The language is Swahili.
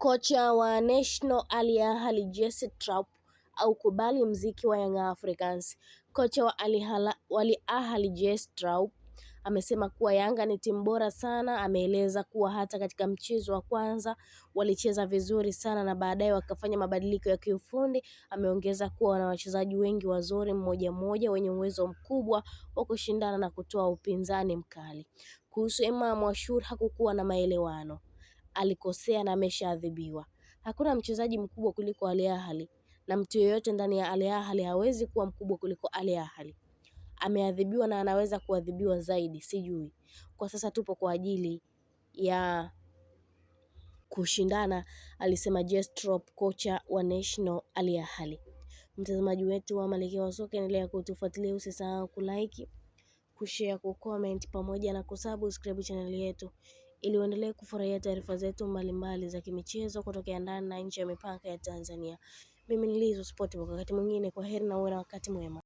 Kocha wa National Al Ahly Jesse Trapp aukubali mziki wa Young Africans. Kocha wa Al Ahly Jesse Trapp amesema kuwa Yanga ni timu bora sana. Ameeleza kuwa hata katika mchezo wa kwanza walicheza vizuri sana na baadaye wakafanya mabadiliko ya kiufundi. Ameongeza kuwa wana wachezaji wengi wazuri mmoja wenye uwezo mkubwa wa kushindana na kutoa upinzani mkali. Kuhusu Imam Ashur, hakukuwa na maelewano. Alikosea na ameshaadhibiwa. Hakuna mchezaji mkubwa kuliko Al Ahly na mtu yeyote ndani ya Al Ahly hawezi kuwa mkubwa kuliko Al Ahly. Ameadhibiwa na anaweza kuadhibiwa zaidi, sijui. Kwa sasa tupo kwa ajili ya kushindana, alisema Jesse Trapp, kocha wa National Al Ahly. Mtazamaji wetu wa Malkia wa Soka, endelea kutufuatilia, usisahau kulike, kushare, kucomment pamoja na kusubscribe channel yetu ili uendelee kufurahia taarifa zetu mbalimbali za kimichezo kutoka ndani na nje ya mipaka ya Tanzania. Mimi ni Lizo Sport, wakati mwingine, kwa heri na uwe na wakati mwema.